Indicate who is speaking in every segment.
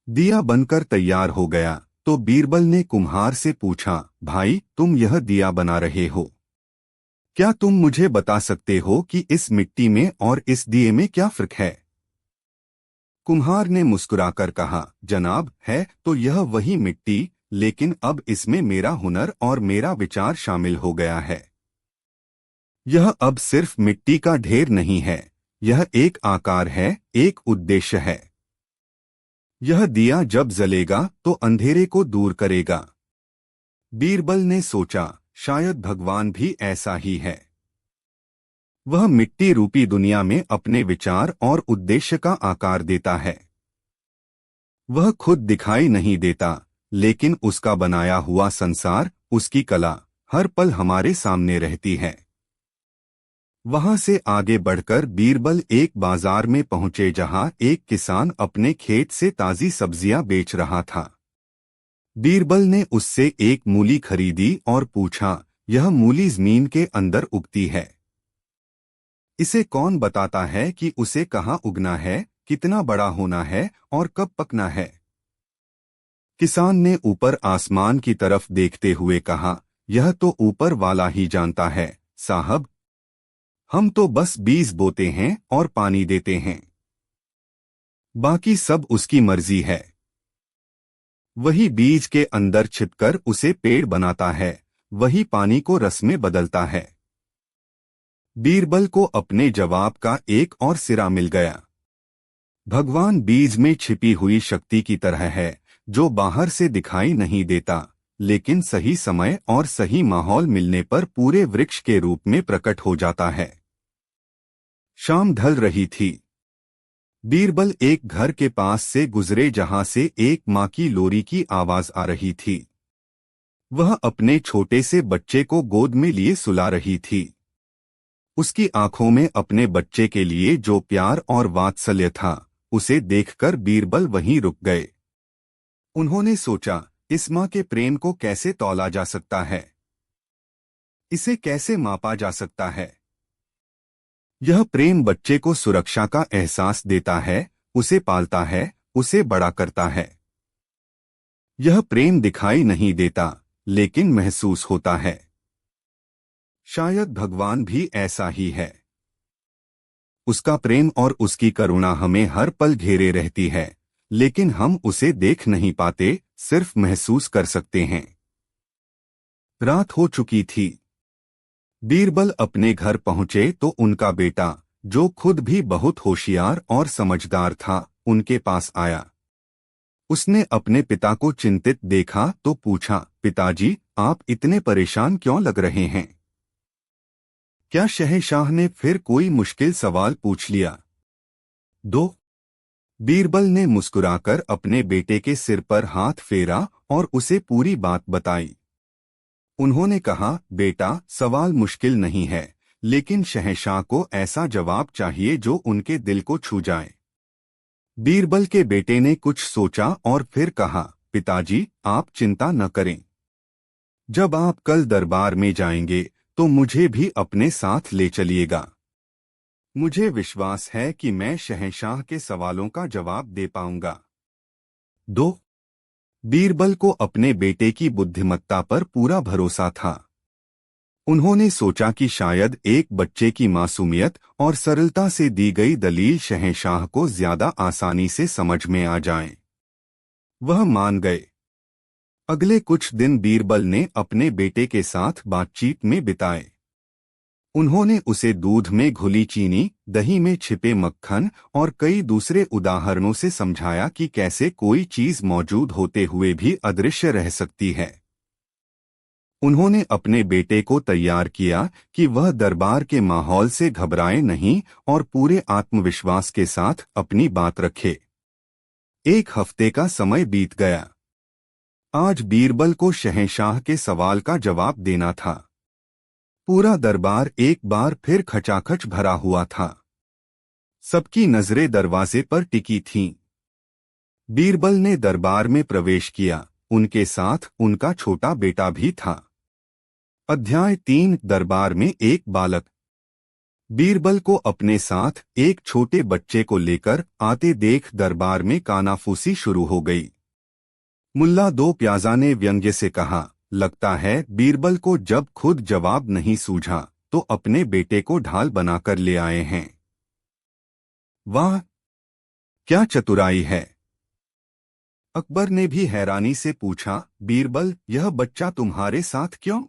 Speaker 1: दिया बनकर तैयार हो गया तो बीरबल ने कुम्हार से पूछा, भाई तुम यह दिया बना रहे हो, क्या तुम मुझे बता सकते हो कि इस मिट्टी में और इस दिए में क्या फर्क है? कुम्हार ने मुस्कुराकर कहा, जनाब, है तो यह वही मिट्टी, लेकिन अब इसमें मेरा हुनर और मेरा विचार शामिल हो गया है। यह अब सिर्फ मिट्टी का ढेर नहीं है, यह एक आकार है, एक उद्देश्य है। यह दिया जब जलेगा तो अंधेरे को दूर करेगा। बीरबल ने सोचा, शायद भगवान भी ऐसा ही है। वह मिट्टी रूपी दुनिया में अपने विचार और उद्देश्य का आकार देता है। वह खुद दिखाई नहीं देता, लेकिन उसका बनाया हुआ संसार, उसकी कला, हर पल हमारे सामने रहती है। वहां से आगे बढ़कर बीरबल एक बाजार में पहुंचे जहां एक किसान अपने खेत से ताजी सब्जियां बेच रहा था। बीरबल ने उससे एक मूली खरीदी और पूछा, यह मूली जमीन के अंदर उगती है। इसे कौन बताता है कि उसे कहाँ उगना है, कितना बड़ा होना है और कब पकना है? किसान ने ऊपर आसमान की तरफ देखते हुए कहा, यह तो ऊपर वाला ही जानता है साहब, हम तो बस बीज बोते हैं और पानी देते हैं, बाकी सब उसकी मर्जी है। वही बीज के अंदर छिपकर उसे पेड़ बनाता है, वही पानी को रस में बदलता है। बीरबल को अपने जवाब का एक और सिरा मिल गया। भगवान बीज में छिपी हुई शक्ति की तरह है, जो बाहर से दिखाई नहीं देता, लेकिन सही समय और सही माहौल मिलने पर पूरे वृक्ष के रूप में प्रकट हो जाता है। शाम ढल रही थी। बीरबल एक घर के पास से गुजरे जहां से एक माँ की लोरी की आवाज आ रही थी। वह अपने छोटे से बच्चे को गोद में लिए सुला रही थी। उसकी आंखों में अपने बच्चे के लिए जो प्यार और वात्सल्य था, उसे देखकर बीरबल वहीं रुक गए। उन्होंने सोचा, इस माँ के प्रेम को कैसे तौला जा सकता है, इसे कैसे मापा जा सकता है? यह प्रेम बच्चे को सुरक्षा का एहसास देता है, उसे पालता है, उसे बड़ा करता है। यह प्रेम दिखाई नहीं देता, लेकिन महसूस होता है। शायद भगवान भी ऐसा ही है। उसका प्रेम और उसकी करुणा हमें हर पल घेरे रहती है, लेकिन हम उसे देख नहीं पाते, सिर्फ महसूस कर सकते हैं। रात हो चुकी थी। बीरबल अपने घर पहुंचे तो उनका बेटा, जो खुद भी बहुत होशियार और समझदार था, उनके पास आया। उसने अपने पिता को चिंतित देखा तो पूछा, पिताजी, आप इतने परेशान क्यों लग रहे हैं? क्या शहंशाह ने फिर कोई मुश्किल सवाल पूछ लिया? दो। बीरबल ने मुस्कुराकर अपने बेटे के सिर पर हाथ फेरा और उसे पूरी बात बताई। उन्होंने कहा, बेटा, सवाल मुश्किल नहीं है, लेकिन शहंशाह को ऐसा जवाब चाहिए जो उनके दिल को छू जाए। बीरबल के बेटे ने कुछ सोचा और फिर कहा, पिताजी, आप चिंता न करें। जब आप कल दरबार में जाएंगे तो मुझे भी अपने साथ ले चलिएगा। मुझे विश्वास है कि मैं शहंशाह के सवालों का जवाब दे पाऊंगा। दो। बीरबल को अपने बेटे की बुद्धिमत्ता पर पूरा भरोसा था। उन्होंने सोचा कि शायद एक बच्चे की मासूमियत और सरलता से दी गई दलील शहंशाह को ज्यादा आसानी से समझ में आ जाए। वह मान गए। अगले कुछ दिन बीरबल ने अपने बेटे के साथ बातचीत में बिताए। उन्होंने उसे दूध में घुली चीनी, दही में छिपे मक्खन और कई दूसरे उदाहरणों से समझाया कि कैसे कोई चीज मौजूद होते हुए भी अदृश्य रह सकती है। उन्होंने अपने बेटे को तैयार किया कि वह दरबार के माहौल से घबराए नहीं और पूरे आत्मविश्वास के साथ अपनी बात रखे। एक हफ्ते का समय बीत गया। आज बीरबल को शहंशाह के सवाल का जवाब देना था। पूरा दरबार एक बार फिर खचाखच भरा हुआ था। सबकी नजरें दरवाजे पर टिकी थीं। बीरबल ने दरबार में प्रवेश किया, उनके साथ उनका छोटा बेटा भी था। अध्याय 3। दरबार में एक बालक। बीरबल को अपने साथ एक छोटे बच्चे को लेकर आते देख दरबार में कानाफूसी शुरू हो गई। मुल्ला दो प्याजा ने व्यंग्य से कहा, लगता है बीरबल को जब खुद जवाब नहीं सूझा तो अपने बेटे को ढाल बनाकर ले आए हैं। वाह, क्या चतुराई है। अकबर ने भी हैरानी से पूछा, बीरबल, यह बच्चा तुम्हारे साथ क्यों?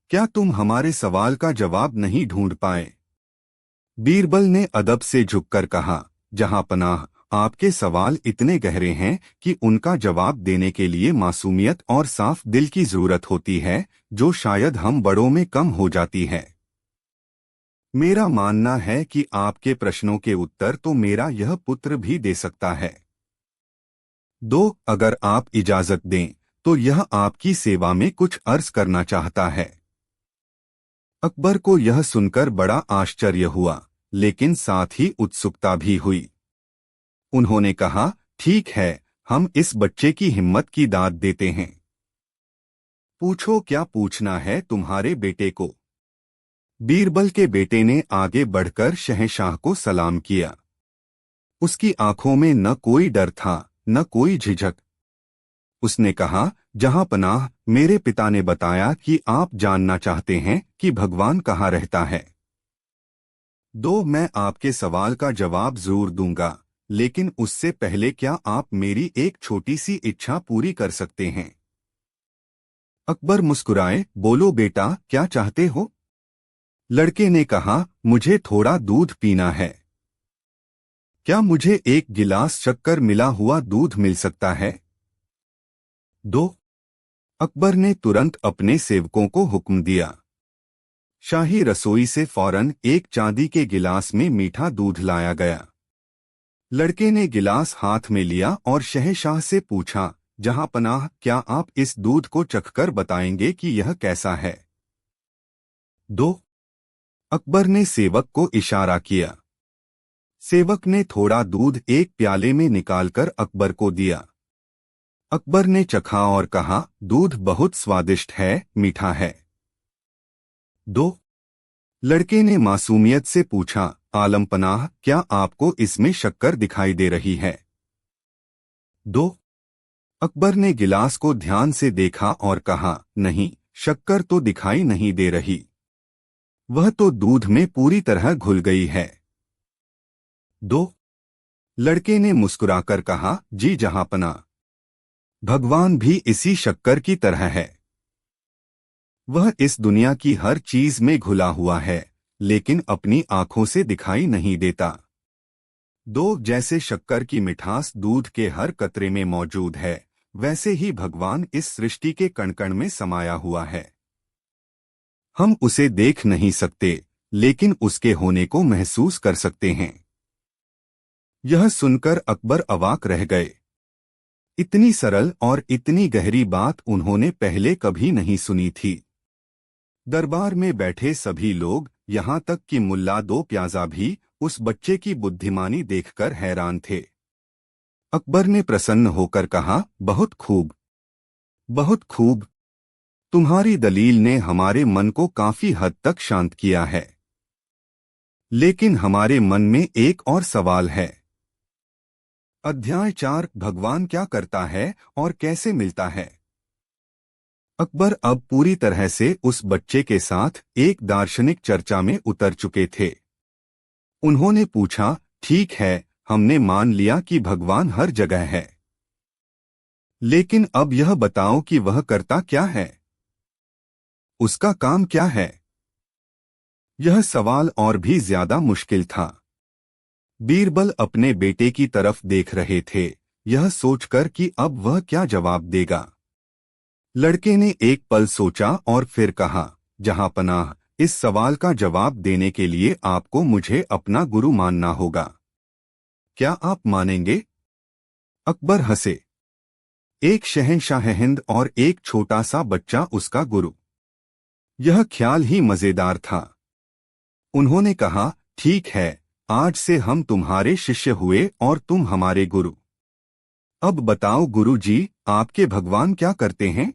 Speaker 1: क्या तुम हमारे सवाल का जवाब नहीं ढूंढ पाए? बीरबल ने अदब से झुककर कहा, जहां पनाह, आपके सवाल इतने गहरे हैं कि उनका जवाब देने के लिए मासूमियत और साफ दिल की जरूरत होती है, जो शायद हम बड़ों में कम हो जाती है। मेरा मानना है कि आपके प्रश्नों के उत्तर तो मेरा यह पुत्र भी दे सकता है। अगर आप इजाजत दें तो यह आपकी सेवा में कुछ अर्ज करना चाहता है। अकबर को यह सुनकर बड़ा आश्चर्य हुआ, लेकिन साथ ही उत्सुकता भी हुई। उन्होंने कहा, ठीक है, हम इस बच्चे की हिम्मत की दाद देते हैं। पूछो, क्या पूछना है तुम्हारे बेटे को? बीरबल के बेटे ने आगे बढ़कर शहंशाह को सलाम किया। उसकी आंखों में न कोई डर था न कोई झिझक। उसने कहा, जहां पनाह, मेरे पिता ने बताया कि आप जानना चाहते हैं कि भगवान कहाँ रहता है। मैं आपके सवाल का जवाब जरूर दूंगा, लेकिन उससे पहले क्या आप मेरी एक छोटी सी इच्छा पूरी कर सकते हैं? अकबर मुस्कुराए, बोलो बेटा, क्या चाहते हो? लड़के ने कहा, मुझे थोड़ा दूध पीना है। क्या मुझे एक गिलास शक्कर मिला हुआ दूध मिल सकता है? अकबर ने तुरंत अपने सेवकों को हुक्म दिया। शाही रसोई से फौरन एक चांदी के गिलास में मीठा दूध लाया गया। लड़के ने गिलास हाथ में लिया और शहंशाह से पूछा, जहां पनाह, क्या आप इस दूध को चखकर बताएंगे कि यह कैसा है? अकबर ने सेवक को इशारा किया। सेवक ने थोड़ा दूध एक प्याले में निकालकर अकबर को दिया। अकबर ने चखा और कहा, दूध बहुत स्वादिष्ट है, मीठा है। लड़के ने मासूमियत से पूछा, आलम पनाह, क्या आपको इसमें शक्कर दिखाई दे रही है? अकबर ने गिलास को ध्यान से देखा और कहा, नहीं, शक्कर तो दिखाई नहीं दे रही। वह तो दूध में पूरी तरह घुल गई है। लड़के ने मुस्कुराकर कहा, जी जहांपना, भगवान भी इसी शक्कर की तरह है। वह इस दुनिया की हर चीज में घुला हुआ है, लेकिन अपनी आंखों से दिखाई नहीं देता। जैसे शक्कर की मिठास दूध के हर कतरे में मौजूद है, वैसे ही भगवान इस सृष्टि के कण-कण में समाया हुआ है। हम उसे देख नहीं सकते, लेकिन उसके होने को महसूस कर सकते हैं। यह सुनकर अकबर अवाक रह गए। इतनी सरल और इतनी गहरी बात उन्होंने पहले कभी नहीं सुनी थी। दरबार में बैठे सभी लोग, यहाँ तक कि मुल्ला दो प्याजा भी, उस बच्चे की बुद्धिमानी देखकर हैरान थे। अकबर ने प्रसन्न होकर कहा, बहुत खूब, बहुत खूब। तुम्हारी दलील ने हमारे मन को काफी हद तक शांत किया है। लेकिन हमारे मन में एक और सवाल है। अध्याय 4, भगवान क्या करता है और कैसे मिलता है? अकबर अब पूरी तरह से उस बच्चे के साथ एक दार्शनिक चर्चा में उतर चुके थे। उन्होंने पूछा, ठीक है, हमने मान लिया कि भगवान हर जगह है, लेकिन अब यह बताओ कि वह करता क्या है? उसका काम क्या है? यह सवाल और भी ज्यादा मुश्किल था। बीरबल अपने बेटे की तरफ देख रहे थे, यह सोचकर कि अब वह क्या जवाब देगा। लड़के ने एक पल सोचा और फिर कहा, जहांपनाह, इस सवाल का जवाब देने के लिए आपको मुझे अपना गुरु मानना होगा। क्या आप मानेंगे? अकबर हंसे। एक शहंशाह हिंद और एक छोटा सा बच्चा उसका गुरु। यह ख्याल ही मजेदार था। उन्होंने कहा, ठीक है, आज से हम तुम्हारे शिष्य हुए और तुम हमारे गुरु। अब बताओ गुरु जी, आपके भगवान क्या करते हैं?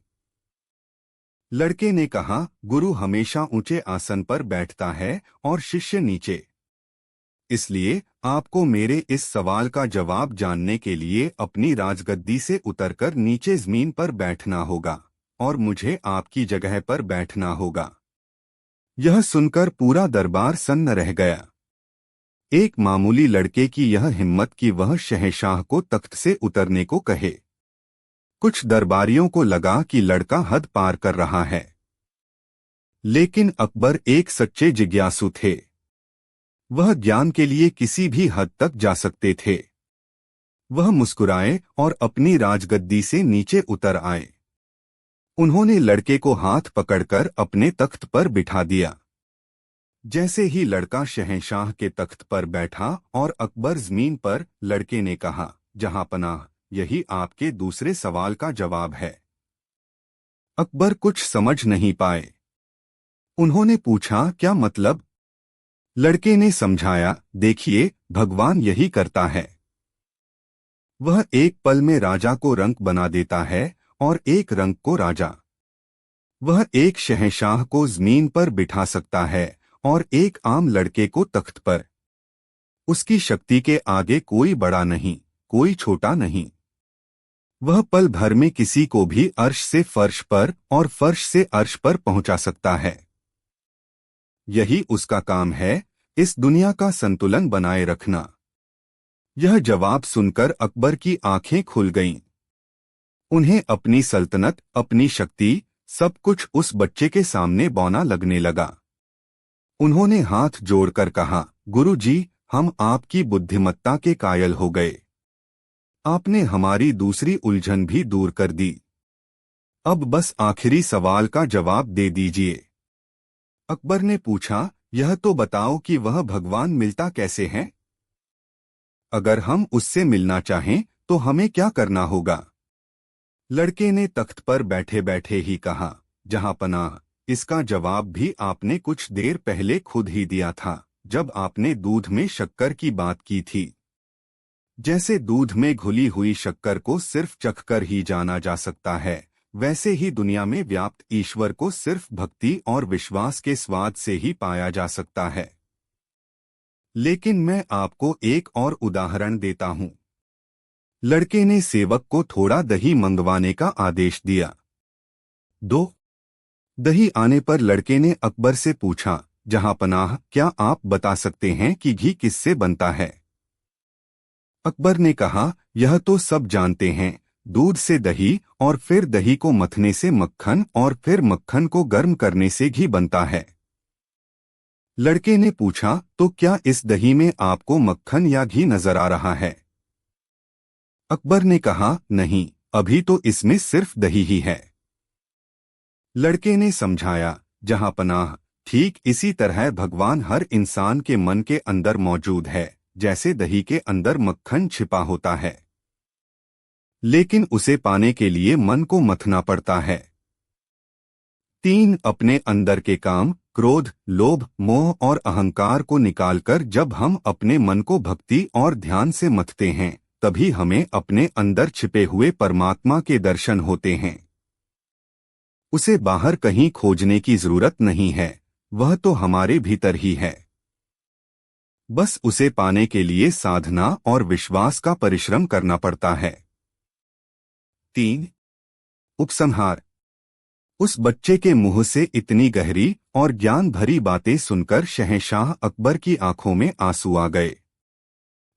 Speaker 1: लड़के ने कहा, गुरु हमेशा ऊंचे आसन पर बैठता है और शिष्य नीचे। इसलिए आपको मेरे इस सवाल का जवाब जानने के लिए अपनी राजगद्दी से उतरकर नीचे जमीन पर बैठना होगा और मुझे आपकी जगह पर बैठना होगा। यह सुनकर पूरा दरबार सन्न रह गया। एक मामूली लड़के की यह हिम्मत कि वह शहंशाह को तख्त से उतरने को कहे। कुछ दरबारियों को लगा कि लड़का हद पार कर रहा है, लेकिन अकबर एक सच्चे जिज्ञासु थे। वह ज्ञान के लिए किसी भी हद तक जा सकते थे। वह मुस्कुराए और अपनी राजगद्दी से नीचे उतर आए। उन्होंने लड़के को हाथ पकड़कर अपने तख्त पर बिठा दिया। जैसे ही लड़का शहंशाह के तख्त पर बैठा और अकबर जमीन पर, लड़के ने कहा, जहांपनाह, यही आपके दूसरे सवाल का जवाब है। अकबर कुछ समझ नहीं पाए। उन्होंने पूछा, क्या मतलब? लड़के ने समझाया, देखिए, भगवान यही करता है। वह एक पल में राजा को रंक बना देता है और एक रंक को राजा। वह एक शहंशाह को जमीन पर बिठा सकता है और एक आम लड़के को तख्त पर। उसकी शक्ति के आगे कोई बड़ा नहीं, कोई छोटा नहीं। वह पल भर में किसी को भी अर्श से फर्श पर और फर्श से अर्श पर पहुंचा सकता है। यही उसका काम है, इस दुनिया का संतुलन बनाए रखना। यह जवाब सुनकर अकबर की आंखें खुल गईं। उन्हें अपनी सल्तनत, अपनी शक्ति, सब कुछ उस बच्चे के सामने बौना लगने लगा। उन्होंने हाथ जोड़कर कहा, गुरु जी, हम आपकी बुद्धिमत्ता के कायल हो गए। आपने हमारी दूसरी उलझन भी दूर कर दी। अब बस आखिरी सवाल का जवाब दे दीजिए। अकबर ने पूछा, यह तो बताओ कि वह भगवान मिलता कैसे है? अगर हम उससे मिलना चाहें तो हमें क्या करना होगा? लड़के ने तख्त पर बैठे बैठे ही कहा, जहांपनाह, इसका जवाब भी आपने कुछ देर पहले खुद ही दिया था, जब आपने दूध में शक्कर की बात की थी। जैसे दूध में घुली हुई शक्कर को सिर्फ चखकर ही जाना जा सकता है, वैसे ही दुनिया में व्याप्त ईश्वर को सिर्फ भक्ति और विश्वास के स्वाद से ही पाया जा सकता है। लेकिन मैं आपको एक और उदाहरण देता हूं। लड़के ने सेवक को थोड़ा दही मंगवाने का आदेश दिया। 2 दही आने पर लड़के ने अकबर से पूछा, जहांपनाह, क्या आप बता सकते हैं कि घी किससे बनता है? अकबर ने कहा, यह तो सब जानते हैं, दूध से दही और फिर दही को मथने से मक्खन और फिर मक्खन को गर्म करने से घी बनता है। लड़के ने पूछा, तो क्या इस दही में आपको मक्खन या घी नजर आ रहा है? अकबर ने कहा, नहीं, अभी तो इसमें सिर्फ दही ही है। लड़के ने समझाया, जहांपनाह, ठीक इसी तरह भगवान हर इंसान के मन के अंदर मौजूद है, जैसे दही के अंदर मक्खन छिपा होता है। लेकिन उसे पाने के लिए मन को मथना पड़ता है। 3 अपने अंदर के काम, क्रोध, लोभ, मोह और अहंकार को निकालकर जब हम अपने मन को भक्ति और ध्यान से मथते हैं, तभी हमें अपने अंदर छिपे हुए परमात्मा के दर्शन होते हैं। उसे बाहर कहीं खोजने की जरूरत नहीं है, वह तो हमारे भीतर ही है। बस उसे पाने के लिए साधना और विश्वास का परिश्रम करना पड़ता है। 3 उपसंहार। उस बच्चे के मुंह से इतनी गहरी और ज्ञान भरी बातें सुनकर शहंशाह अकबर की आंखों में आंसू आ गए।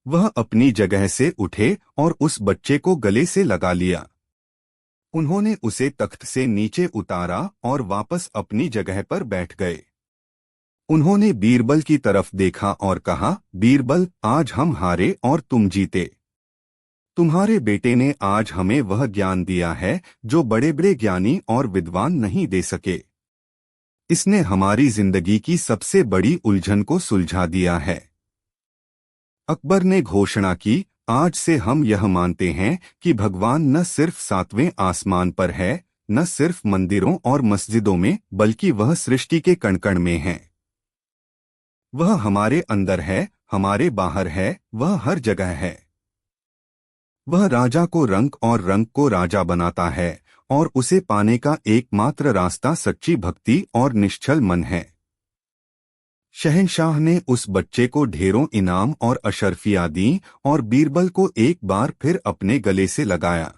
Speaker 1: वह अपनी जगह से उठे और उस बच्चे को गले से लगा लिया। उन्होंने उसे तख्त से नीचे उतारा और वापस अपनी जगह पर बैठ गए। उन्होंने बीरबल की तरफ देखा और कहा, बीरबल, आज हम हारे और तुम जीते। तुम्हारे बेटे ने आज हमें वह ज्ञान दिया है जो बड़े बड़े ज्ञानी और विद्वान नहीं दे सके। इसने हमारी जिंदगी की सबसे बड़ी उलझन को सुलझा दिया है। अकबर ने घोषणा की, आज से हम यह मानते हैं कि भगवान न सिर्फ 7वें आसमान पर है, न सिर्फ मंदिरों और मस्जिदों में, बल्कि वह सृष्टि के कण-कण में है। वह हमारे अंदर है, हमारे बाहर है, वह हर जगह है। वह राजा को रंक और रंक को राजा बनाता है और उसे पाने का एकमात्र रास्ता सच्ची भक्ति और निश्चल मन है। शहंशाह ने उस बच्चे को ढेरों इनाम और अशर्फियाँ दी और बीरबल को एक बार फिर अपने गले से लगाया।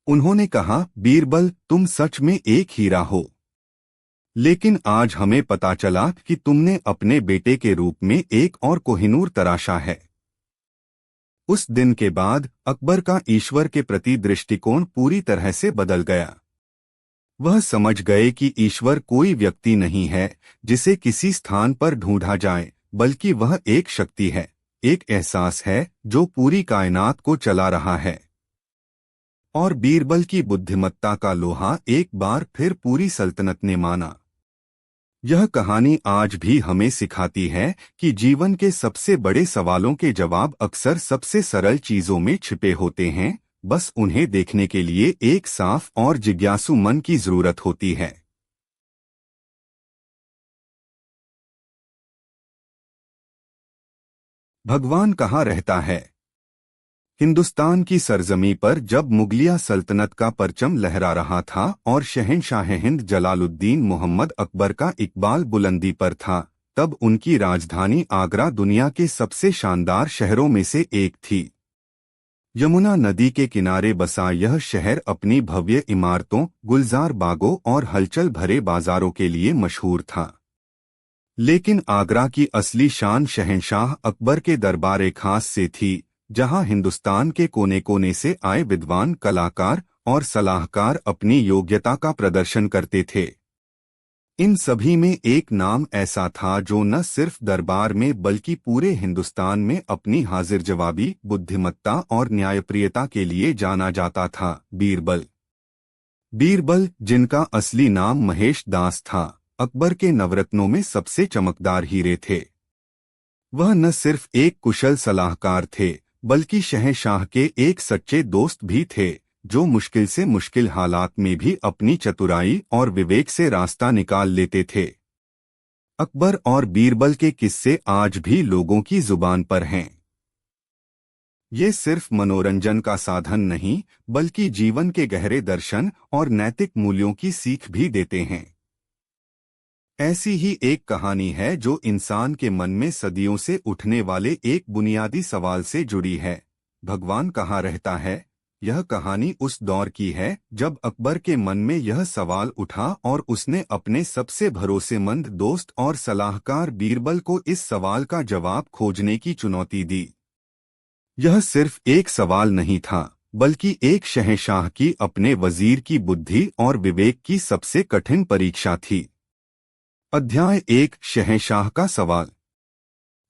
Speaker 1: उन्होंने कहा, बीरबल, तुम सच में एक हीरा हो। लेकिन आज हमें पता चला कि तुमने अपने बेटे के रूप में एक और कोहिनूर तराशा है। उस दिन के बाद अकबर का ईश्वर के प्रति दृष्टिकोण पूरी तरह से बदल गया। वह समझ गए कि ईश्वर कोई व्यक्ति नहीं है जिसे किसी स्थान पर ढूंढा जाए, बल्कि वह एक शक्ति है, एक एहसास है जो पूरी कायनात को चला रहा है। और बीरबल की बुद्धिमत्ता का लोहा एक बार फिर पूरी सल्तनत ने माना। यह कहानी आज भी हमें सिखाती है कि जीवन के सबसे बड़े सवालों के जवाब अक्सर सबसे सरल चीजों में छिपे होते हैं, बस उन्हें देखने के लिए एक साफ और जिज्ञासु मन की जरूरत होती है। भगवान कहाँ रहता है? हिंदुस्तान की सरजमी पर जब मुगलिया सल्तनत का परचम लहरा रहा था और शहंशाह हिंद जलालुद्दीन मोहम्मद अकबर का इकबाल बुलंदी पर था, तब उनकी राजधानी आगरा दुनिया के सबसे शानदार शहरों में से एक थी। यमुना नदी के किनारे बसा यह शहर अपनी भव्य इमारतों, गुलजार बागों और हलचल भरे बाजारों के लिए मशहूर था। लेकिन आगरा की असली शान शहंशाह अकबर के दरबार खास से थी, जहां हिंदुस्तान के कोने कोने से आए विद्वान, कलाकार और सलाहकार अपनी योग्यता का प्रदर्शन करते थे। इन सभी में एक नाम ऐसा था जो न सिर्फ दरबार में बल्कि पूरे हिंदुस्तान में अपनी हाजिर जवाबी, बुद्धिमत्ता और न्यायप्रियता के लिए जाना जाता था, बीरबल। बीरबल, जिनका असली नाम महेश दास था, अकबर के नवरत्नों में सबसे चमकदार हीरे थे। वह न सिर्फ एक कुशल सलाहकार थे, बल्कि शहंशाह के एक सच्चे दोस्त भी थे, जो मुश्किल से मुश्किल हालात में भी अपनी चतुराई और विवेक से रास्ता निकाल लेते थे। अकबर और बीरबल के किस्से आज भी लोगों की जुबान पर हैं। ये सिर्फ मनोरंजन का साधन नहीं, बल्कि जीवन के गहरे दर्शन और नैतिक मूल्यों की सीख भी देते हैं। ऐसी ही एक कहानी है जो इंसान के मन में सदियों से उठने वाले एक बुनियादी सवाल से जुड़ी है, भगवान कहाँ रहता है? यह कहानी उस दौर की है जब अकबर के मन में यह सवाल उठा और उसने अपने सबसे भरोसेमंद दोस्त और सलाहकार बीरबल को इस सवाल का जवाब खोजने की चुनौती दी। यह सिर्फ एक सवाल नहीं था, बल्कि एक शहंशाह की अपने वजीर की बुद्धि और विवेक की सबसे कठिन परीक्षा थी। अध्याय 1, शहंशाह का सवाल।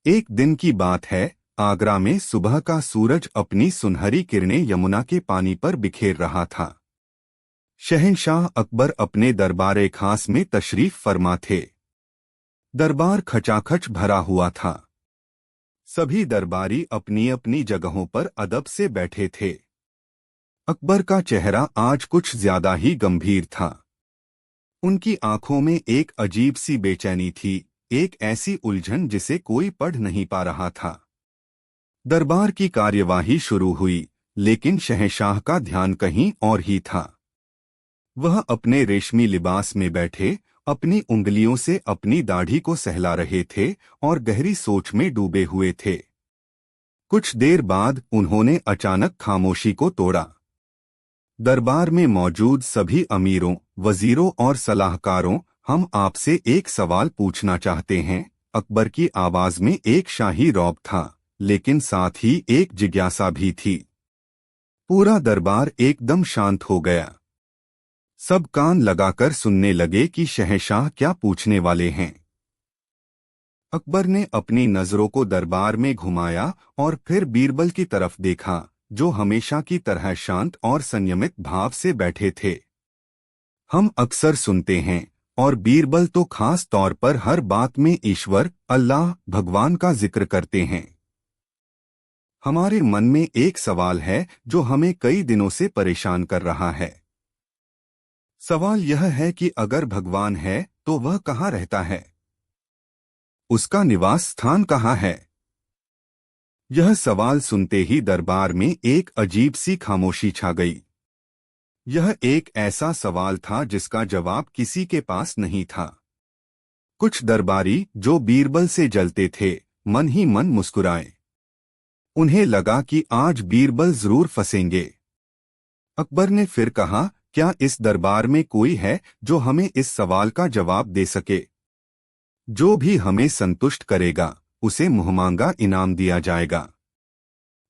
Speaker 1: एक दिन की बात है, आगरा में सुबह का सूरज अपनी सुनहरी किरणें यमुना के पानी पर बिखेर रहा था। शहंशाह अकबर अपने दरबार खास में तशरीफ फरमा थे। दरबार खचाखच भरा हुआ था। सभी दरबारी अपनी अपनी जगहों पर अदब से बैठे थे। अकबर का चेहरा आज कुछ ज्यादा ही गंभीर था। उनकी आंखों में एक अजीब सी बेचैनी थी, एक ऐसी उलझन जिसे कोई पढ़ नहीं पा रहा था। दरबार की कार्यवाही शुरू हुई, लेकिन शहंशाह का ध्यान कहीं और ही था। वह अपने रेशमी लिबास में बैठे अपनी उंगलियों से अपनी दाढ़ी को सहला रहे थे और गहरी सोच में डूबे हुए थे। कुछ देर बाद उन्होंने अचानक खामोशी को तोड़ा। दरबार में मौजूद सभी अमीरों, वजीरों और सलाहकारों, हम आपसे एक सवाल पूछना चाहते हैं। अकबर की आवाज में एक शाही रौब था, लेकिन साथ ही एक जिज्ञासा भी थी। पूरा दरबार एकदम शांत हो गया। सब कान लगाकर सुनने लगे कि शहंशाह क्या पूछने वाले हैं। अकबर ने अपनी नजरों को दरबार में घुमाया और फिर बीरबल की तरफ देखा, जो हमेशा की तरह शांत और संयमित भाव से बैठे थे। हम अक्सर सुनते हैं, और बीरबल तो खास तौर पर हर बात में ईश्वर, अल्लाह, भगवान का जिक्र करते हैं। हमारे मन में एक सवाल है जो हमें कई दिनों से परेशान कर रहा है। सवाल यह है कि अगर भगवान है तो वह कहाँ रहता है? उसका निवास स्थान कहाँ है? यह सवाल सुनते ही दरबार में एक अजीब सी खामोशी छा गई। यह एक ऐसा सवाल था जिसका जवाब किसी के पास नहीं था। कुछ दरबारी जो बीरबल से जलते थे मन ही मन मुस्कुराए। उन्हें लगा कि आज बीरबल जरूर फंसेंगे। अकबर ने फिर कहा, क्या इस दरबार में कोई है जो हमें इस सवाल का जवाब दे सके? जो भी हमें संतुष्ट करेगा उसे मुहमांगा इनाम दिया जाएगा।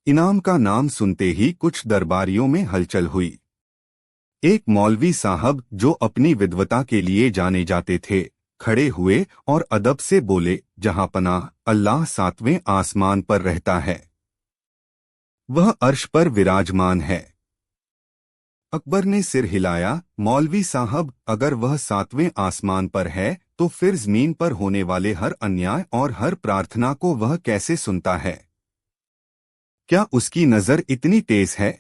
Speaker 1: इनाम का नाम सुनते ही कुछ दरबारियों में हलचल हुई। एक मौलवी साहब जो अपनी विद्वता के लिए जाने जाते थे खड़े हुए और अदब से बोले, जहां पनाह, अल्लाह 7वें आसमान पर रहता है, वह अर्श पर विराजमान है। अकबर ने सिर हिलाया, मौलवी साहब, अगर वह 7वें आसमान पर है तो फिर जमीन पर होने वाले हर अन्याय और हर प्रार्थना को वह कैसे सुनता है? क्या उसकी नजर इतनी तेज है?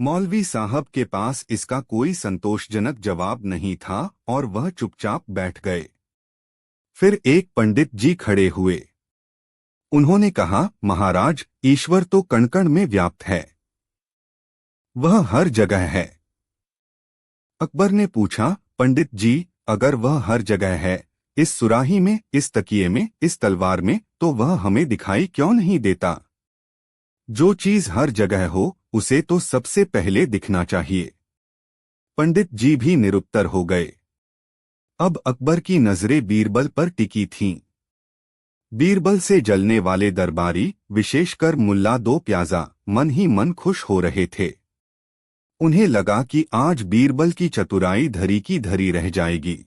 Speaker 1: मौलवी साहब के पास इसका कोई संतोषजनक जवाब नहीं था और वह चुपचाप बैठ गए। फिर एक पंडित जी खड़े हुए। उन्होंने कहा, महाराज, ईश्वर तो कण कण में व्याप्त है, वह हर जगह है। अकबर ने पूछा, पंडित जी, अगर वह हर जगह है, इस सुराही में, इस तकिए में, इस तलवार में, तो वह हमें दिखाई क्यों नहीं देता? जो चीज हर जगह हो उसे तो सबसे पहले दिखना चाहिए। पंडित जी भी निरुत्तर हो गए। अब अकबर की नजरें बीरबल पर टिकी थीं। बीरबल से जलने वाले दरबारी, विशेषकर मुल्ला दो प्याजा, मन ही मन खुश हो रहे थे। उन्हें लगा कि आज बीरबल की चतुराई धरी की धरी रह जाएगी।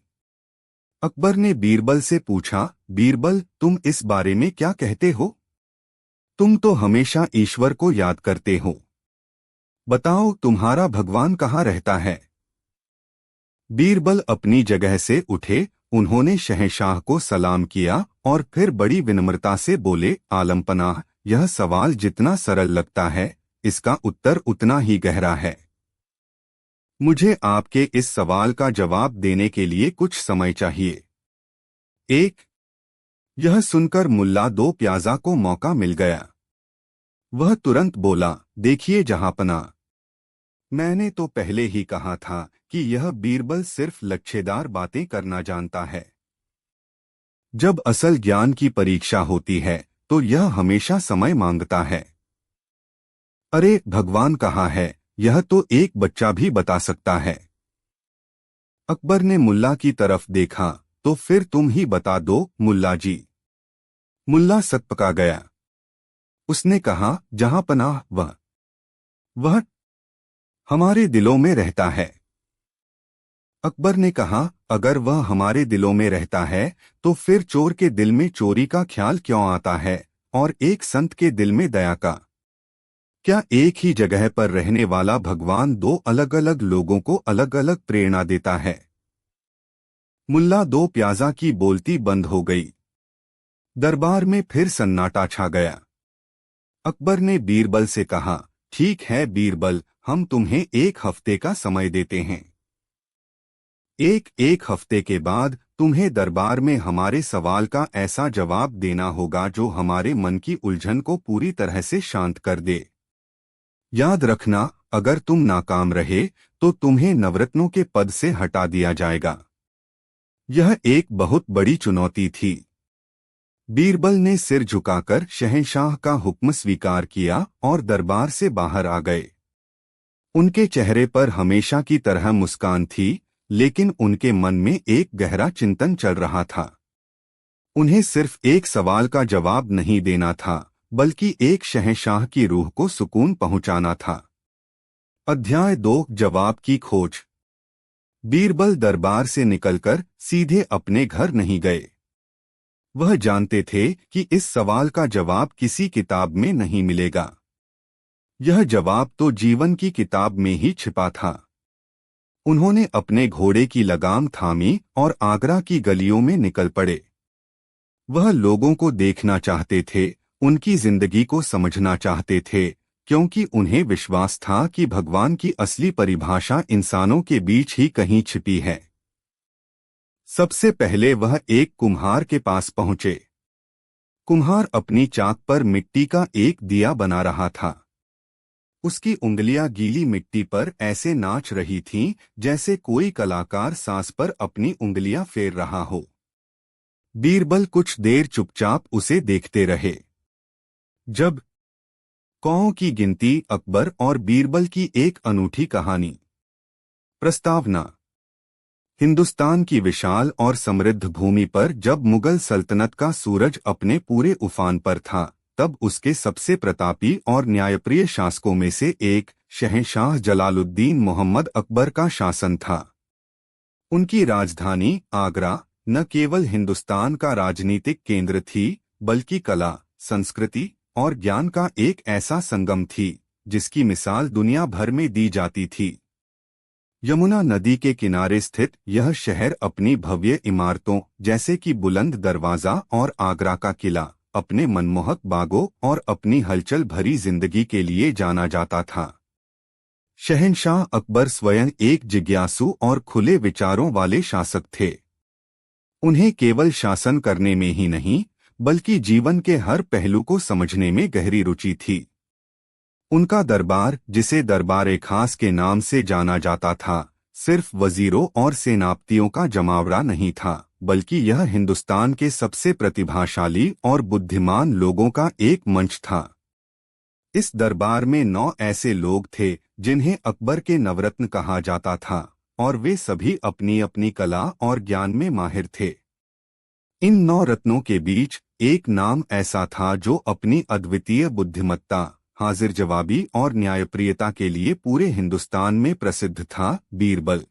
Speaker 1: अकबर ने बीरबल से पूछा, बीरबल, तुम इस बारे में क्या कहते हो? तुम तो हमेशा ईश्वर को याद करते हो। बताओ, तुम्हारा भगवान कहाँ रहता है? बीरबल अपनी जगह से उठे। उन्होंने शहंशाह को सलाम किया और फिर बड़ी विनम्रता से बोले, आलमपनाह, यह सवाल जितना सरल लगता है, इसका उत्तर उतना ही गहरा है। मुझे आपके इस सवाल का जवाब देने के लिए कुछ समय चाहिए। एक। यह सुनकर मुल्ला दो प्याजा को मौका मिल गया। वह तुरंत बोला, देखिए जहांपना, मैंने तो पहले ही कहा था कि यह बीरबल सिर्फ लच्छेदार बातें करना जानता है। जब असल ज्ञान की परीक्षा होती है तो यह हमेशा समय मांगता है। अरे, भगवान कहाँ है, यह तो एक बच्चा भी बता सकता है। अकबर ने मुल्ला की तरफ देखा, तो फिर तुम ही बता दो मुल्ला जी। मुल्ला सकपका गया। उसने कहा, जहांपनाह, वह हमारे दिलों में रहता है। अकबर ने कहा, अगर वह हमारे दिलों में रहता है तो फिर चोर के दिल में चोरी का ख्याल क्यों आता है और एक संत के दिल में दया का? क्या एक ही जगह पर रहने वाला भगवान दो अलग अलग लोगों को अलग अलग प्रेरणा देता है? मुल्ला दो प्याजा की बोलती बंद हो गई। दरबार में फिर सन्नाटा छा गया। अकबर ने बीरबल से कहा, ठीक है बीरबल, हम तुम्हें 1 हफ्ते का समय देते हैं। एक हफ्ते के बाद तुम्हें दरबार में हमारे सवाल का ऐसा जवाब देना होगा जो हमारे मन की उलझन को पूरी तरह से शांत कर दे। याद रखना, अगर तुम नाकाम रहे तो तुम्हें नवरत्नों के पद से हटा दिया जाएगा। यह एक बहुत बड़ी चुनौती थी। बीरबल ने सिर झुकाकर शहंशाह का हुक्म स्वीकार किया और दरबार से बाहर आ गए। उनके चेहरे पर हमेशा की तरह मुस्कान थी, लेकिन उनके मन में एक गहरा चिंतन चल रहा था। उन्हें सिर्फ एक सवाल का जवाब नहीं देना था, बल्कि एक शहंशाह की रूह को सुकून पहुंचाना था। अध्याय 2, जवाब की खोज। बीरबल दरबार से निकलकर सीधे अपने घर नहीं गए। वह जानते थे कि इस सवाल का जवाब किसी किताब में नहीं मिलेगा। यह जवाब तो जीवन की किताब में ही छिपा था। उन्होंने अपने घोड़े की लगाम थामी और आगरा की गलियों में निकल पड़े। वह लोगों को देखना चाहते थे, उनकी जिंदगी को समझना चाहते थे, क्योंकि उन्हें विश्वास था कि भगवान की असली परिभाषा इंसानों के बीच ही कहीं छिपी है। सबसे पहले वह एक कुम्हार के पास पहुंचे। कुम्हार अपनी चाक पर मिट्टी का एक दिया बना रहा था। उसकी उंगलियां गीली मिट्टी पर ऐसे नाच रही थीं जैसे कोई कलाकार सांस पर अपनी उंगलियां फेर रहा हो। बीरबल कुछ देर चुपचाप उसे देखते रहे। जब कौओं की गिनती, अकबर और बीरबल की एक अनूठी कहानी। प्रस्तावना। हिंदुस्तान की विशाल और समृद्ध भूमि पर जब मुगल सल्तनत का सूरज अपने पूरे उफान पर था, तब उसके सबसे प्रतापी और न्यायप्रिय शासकों में से एक शहंशाह जलालुद्दीन मोहम्मद अकबर का शासन था। उनकी राजधानी आगरा न केवल हिंदुस्तान का राजनीतिक केंद्र थी, बल्कि कला, संस्कृति और ज्ञान का एक ऐसा संगम थी जिसकी मिसाल दुनिया भर में दी जाती थी। यमुना नदी के किनारे स्थित यह शहर अपनी भव्य इमारतों जैसे कि बुलंद दरवाजा और आगरा का किला, अपने मनमोहक बागों और अपनी हलचल भरी जिंदगी के लिए जाना जाता था। शहंशाह अकबर स्वयं एक जिज्ञासु और खुले विचारों वाले शासक थे। उन्हें केवल शासन करने में ही नहीं, बल्कि जीवन के हर पहलू को समझने में गहरी रुचि थी। उनका दरबार, जिसे दरबार खास के नाम से जाना जाता था, सिर्फ वजीरों और सेनापतियों का जमावड़ा नहीं था, बल्कि यह हिंदुस्तान के सबसे प्रतिभाशाली और बुद्धिमान लोगों का एक मंच था। इस दरबार में 9 ऐसे लोग थे जिन्हें अकबर के नवरत्न कहा जाता था, और वे सभी अपनी अपनी कला और ज्ञान में माहिर थे। इन 9 रत्नों के बीच एक नाम ऐसा था जो अपनी अद्वितीय बुद्धिमत्ता, हाजिर जवाबी और न्यायप्रियता के लिए पूरे हिंदुस्तान में प्रसिद्ध था, बीरबल।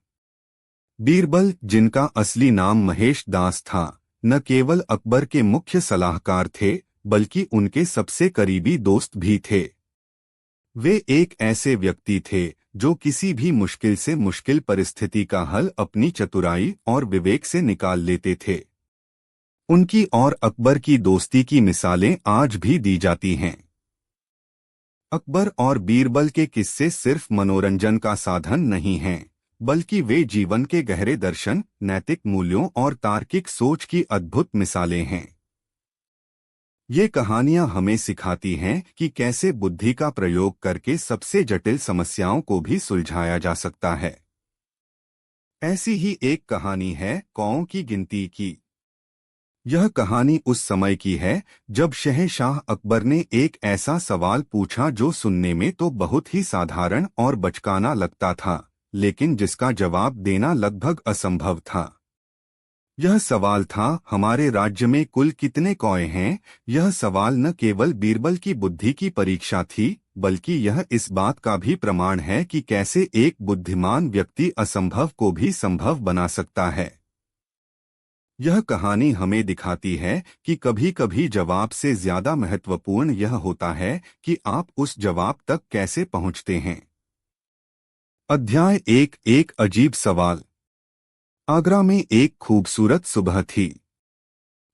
Speaker 1: बीरबल, जिनका असली नाम महेश दास था, न केवल अकबर के मुख्य सलाहकार थे, बल्कि उनके सबसे करीबी दोस्त भी थे। वे एक ऐसे व्यक्ति थे जो किसी भी मुश्किल से मुश्किल परिस्थिति का हल अपनी चतुराई और विवेक से निकाल लेते थे। उनकी और अकबर की दोस्ती की मिसालें आज भी दी जाती हैं। अकबर और बीरबल के किस्से सिर्फ मनोरंजन का साधन नहीं हैं, बल्कि वे जीवन के गहरे दर्शन, नैतिक मूल्यों और तार्किक सोच की अद्भुत मिसालें हैं। ये कहानियां हमें सिखाती हैं कि कैसे बुद्धि का प्रयोग करके सबसे जटिल समस्याओं को भी सुलझाया जा सकता है। ऐसी ही एक कहानी है कौओं की गिनती की। यह कहानी उस समय की है जब शहंशाह अकबर ने एक ऐसा सवाल पूछा जो सुनने में तो बहुत ही साधारण और बचकाना लगता था, लेकिन जिसका जवाब देना लगभग असंभव था। यह सवाल था, हमारे राज्य में कुल कितने कौए हैं? यह सवाल न केवल बीरबल की बुद्धि की परीक्षा थी, बल्कि यह इस बात का भी प्रमाण है कि कैसे एक बुद्धिमान व्यक्ति असंभव को भी संभव बना सकता है। यह कहानी हमें दिखाती है कि कभी-कभी जवाब से ज्यादा महत्वपूर्ण यह होता है कि आप उस जवाब तक कैसे पहुंचते हैं। अध्याय 1। एक अजीब सवाल। आगरा में एक खूबसूरत सुबह थी।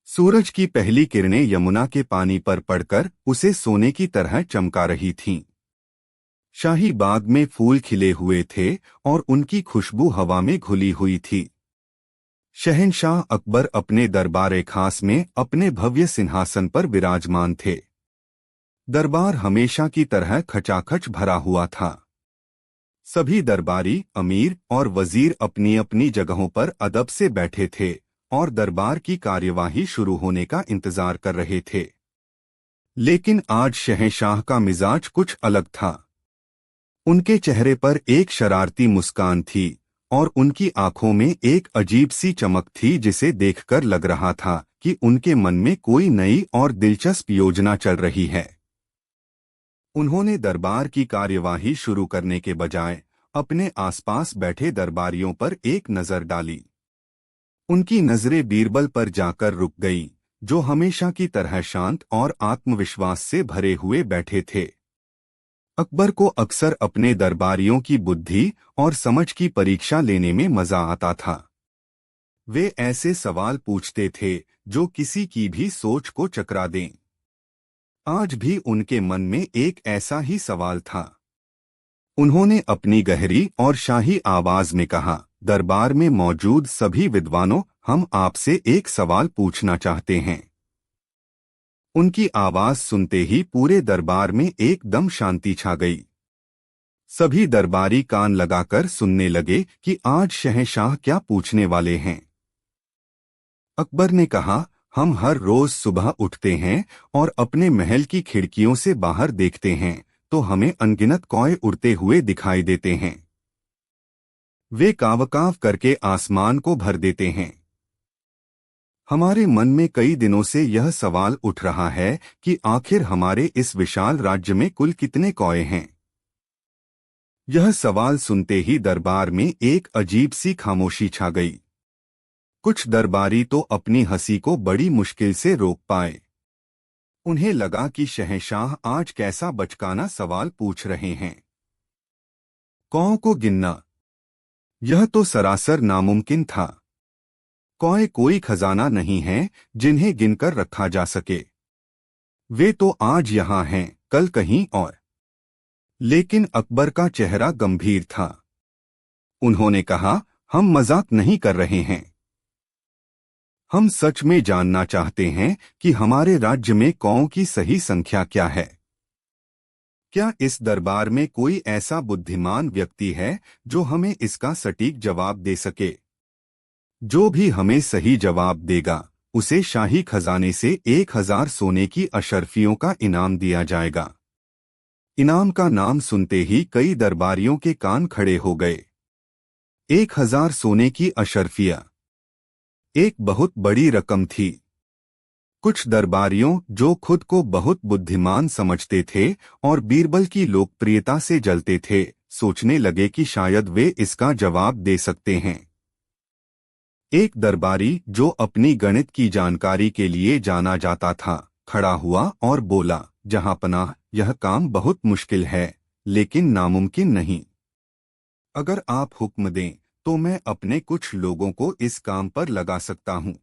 Speaker 1: सूरज की पहली किरणें यमुना के पानी पर पड़कर उसे सोने की तरह चमका रही थीं। शाही बाग में फूल खिले हुए थे और उनकी खुशबू हवा में घुली हुई थी। शहंशाह अकबर अपने दरबार खास में अपने भव्य सिंहासन पर विराजमान थे। दरबार हमेशा की तरह खचाखच भरा हुआ था। सभी दरबारी, अमीर और वजीर अपनी अपनी जगहों पर अदब से बैठे थे और दरबार की कार्यवाही शुरू होने का इंतजार कर रहे थे। लेकिन आज शहंशाह का मिजाज कुछ अलग था। उनके चेहरे पर एक शरारती मुस्कान थी और उनकी आंखों में एक अजीब सी चमक थी जिसे देखकर लग रहा था कि उनके मन में कोई नई और दिलचस्प योजना चल रही है। उन्होंने दरबार की कार्यवाही शुरू करने के बजाय अपने आसपास बैठे दरबारियों पर एक नजर डाली। उनकी नजरें बीरबल पर जाकर रुक गईं, जो हमेशा की तरह शांत और आत्मविश्वास से भरे हुए बैठे थे। अकबर को अक्सर अपने दरबारियों की बुद्धि और समझ की परीक्षा लेने में मजा आता था। वे ऐसे सवाल पूछते थे जो किसी की भी सोच को चकरा दें। आज भी उनके मन में एक ऐसा ही सवाल था। उन्होंने अपनी गहरी और शाही आवाज में कहा, दरबार में मौजूद सभी विद्वानों, हम आपसे एक सवाल पूछना चाहते हैं। उनकी आवाज सुनते ही पूरे दरबार में एकदम शांति छा गई। सभी दरबारी कान लगाकर सुनने लगे कि आज शहंशाह क्या पूछने वाले हैं। अकबर ने कहा, हम हर रोज सुबह उठते हैं और अपने महल की खिड़कियों से बाहर देखते हैं तो हमें अनगिनत कौए उड़ते हुए दिखाई देते हैं। वे काव-काव करके आसमान को भर देते हैं। हमारे मन में कई दिनों से यह सवाल उठ रहा है कि आखिर हमारे इस विशाल राज्य में कुल कितने कौए हैं। यह सवाल सुनते ही दरबार में एक अजीब सी खामोशी छा गई। कुछ दरबारी तो अपनी हंसी को बड़ी मुश्किल से रोक पाए। उन्हें लगा कि शहंशाह आज कैसा बचकाना सवाल पूछ रहे हैं। कौओं को गिनना, यह तो सरासर नामुमकिन था। कौए कोई खजाना नहीं है जिन्हें गिनकर रखा जा सके। वे तो आज यहाँ हैं, कल कहीं और। लेकिन अकबर का चेहरा गंभीर था। उन्होंने कहा, हम मजाक नहीं कर रहे हैं। हम सच में जानना चाहते हैं कि हमारे राज्य में कौओं की सही संख्या क्या है। क्या इस दरबार में कोई ऐसा बुद्धिमान व्यक्ति है जो हमें इसका सटीक जवाब दे सके? जो भी हमें सही जवाब देगा उसे शाही खजाने से 1000 सोने की अशर्फियों का इनाम दिया जाएगा। इनाम का नाम सुनते ही कई दरबारियों के कान खड़े हो गए। 1000 सोने की अशर्फिया एक बहुत बड़ी रकम थी। कुछ दरबारियों जो खुद को बहुत बुद्धिमान समझते थे और बीरबल की लोकप्रियता से जलते थे, सोचने लगे कि शायद वे इसका जवाब दे सकते हैं। एक दरबारी जो अपनी गणित की जानकारी के लिए जाना जाता था, खड़ा हुआ और बोला, जहांपनाह, यह काम बहुत मुश्किल है लेकिन नामुमकिन नहीं। अगर आप हुक्म दें तो मैं अपने कुछ लोगों को इस काम पर लगा सकता हूं।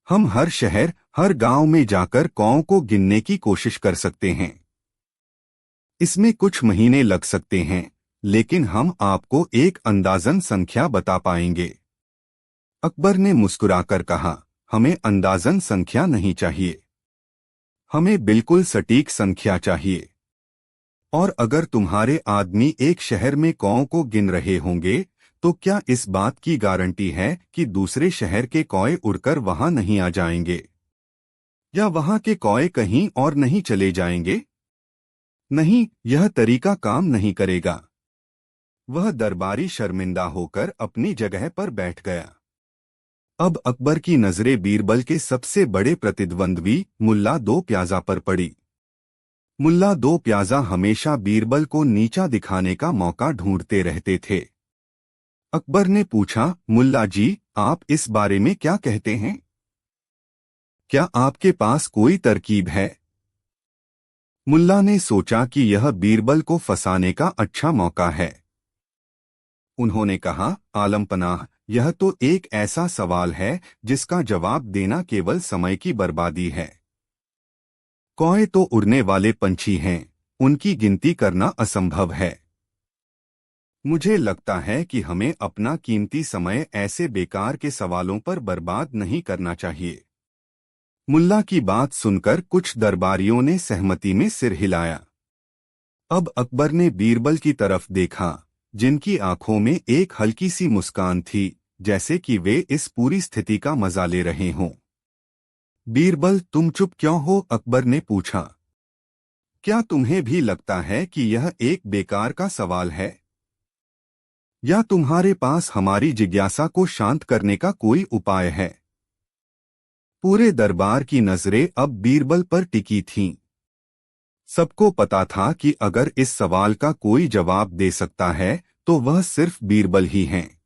Speaker 1: हम हर शहर, हर गांव में जाकर कौओं को गिनने की कोशिश कर सकते हैं। इसमें कुछ महीने लग सकते हैं, लेकिन हम आपको एक अंदाजन संख्या बता पाएंगे। अकबर ने मुस्कुराकर कहा, हमें अंदाजन संख्या नहीं चाहिए, हमें बिल्कुल सटीक संख्या चाहिए। और अगर तुम्हारे आदमी एक शहर में कौओं को गिन रहे होंगे तो क्या इस बात की गारंटी है कि दूसरे शहर के कौए उड़कर वहां नहीं आ जाएंगे, या वहां के कौए कहीं और नहीं चले जाएंगे? नहीं, यह तरीका काम नहीं करेगा। वह दरबारी शर्मिंदा होकर अपनी जगह पर बैठ गया। अब अकबर की नजरें बीरबल के सबसे बड़े प्रतिद्वंद्वी मुल्ला दो प्याजा पर पड़ी। मुल्ला दो प्याजा हमेशा बीरबल को नीचा दिखाने का मौका ढूंढते रहते थे। अकबर ने पूछा, मुल्ला जी, आप इस बारे में क्या कहते हैं? क्या आपके पास कोई तरकीब है? मुल्ला ने सोचा कि यह बीरबल को फंसाने का अच्छा मौका है। उन्होंने कहा, आलमपनाह, यह तो एक ऐसा सवाल है जिसका जवाब देना केवल समय की बर्बादी है। कौए तो उड़ने वाले पंछी हैं, उनकी गिनती करना असंभव है। मुझे लगता है कि हमें अपना कीमती समय ऐसे बेकार के सवालों पर बर्बाद नहीं करना चाहिए। मुल्ला की बात सुनकर कुछ दरबारियों ने सहमति में सिर हिलाया। अब अकबर ने बीरबल की तरफ देखा, जिनकी आंखों में एक हल्की सी मुस्कान थी, जैसे कि वे इस पूरी स्थिति का मजा ले रहे हों। बीरबल, तुम चुप क्यों हो? अकबर ने पूछा। क्या तुम्हें भी लगता है कि यह एक बेकार का सवाल है, या तुम्हारे पास हमारी जिज्ञासा को शांत करने का कोई उपाय है? पूरे दरबार की नजरें अब बीरबल पर टिकी थीं। सबको पता था कि अगर इस सवाल का कोई जवाब दे सकता है तो वह सिर्फ बीरबल ही हैं।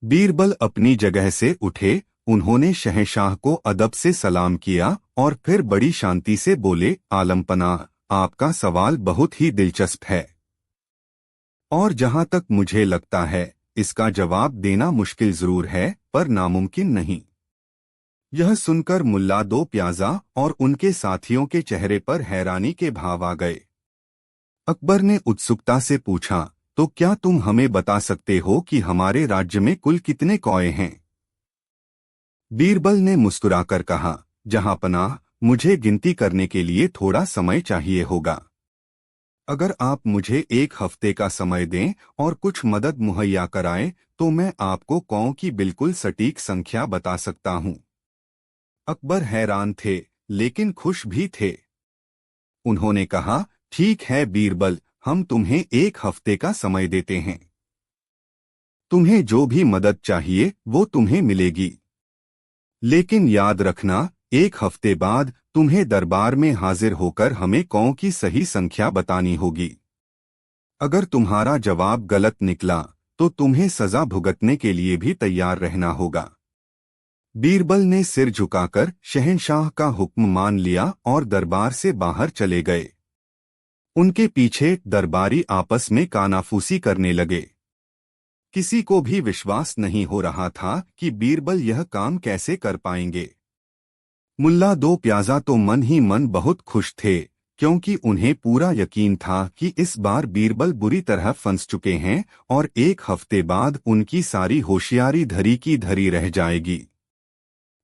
Speaker 1: बीरबल अपनी जगह से उठे, उन्होंने शहंशाह को अदब से सलाम किया और फिर बड़ी शांति से बोले, आलमपनाह, आपका सवाल बहुत ही दिलचस्प है और जहां तक मुझे लगता है इसका जवाब देना मुश्किल जरूर है पर नामुमकिन नहीं। यह सुनकर मुल्ला दो प्याजा और उनके साथियों के चेहरे पर हैरानी के भाव आ गए। अकबर ने उत्सुकता से पूछा, तो क्या तुम हमें बता सकते हो कि हमारे राज्य में कुल कितने कौए हैं? बीरबल ने मुस्कुराकर कहा, जहांपनाह, मुझे गिनती करने के लिए थोड़ा समय चाहिए होगा। अगर आप मुझे 1 हफ्ते का समय दें और कुछ मदद मुहैया कराएं, तो मैं आपको कौओं की बिल्कुल सटीक संख्या बता सकता हूं। अकबर हैरान थे, लेकिन खुश भी थे। उन्होंने कहा, ठीक है बीरबल, हम तुम्हें 1 हफ्ते का समय देते हैं। तुम्हें जो भी मदद चाहिए वो तुम्हें मिलेगी। लेकिन याद रखना, 1 हफ्ते बाद तुम्हें दरबार में हाजिर होकर हमें कौओं की सही संख्या बतानी होगी। अगर तुम्हारा जवाब गलत निकला तो तुम्हें सजा भुगतने के लिए भी तैयार रहना होगा। बीरबल ने सिर झुकाकर शहंशाह का हुक्म मान लिया और दरबार से बाहर चले गए। उनके पीछे दरबारी आपस में कानाफूसी करने लगे। किसी को भी विश्वास नहीं हो रहा था कि बीरबल यह काम कैसे कर पाएंगे। मुल्ला दो प्याजा तो मन ही मन बहुत खुश थे, क्योंकि उन्हें पूरा यकीन था कि इस बार बीरबल बुरी तरह फंस चुके हैं और 1 हफ्ते बाद उनकी सारी होशियारी धरी की धरी रह जाएगी।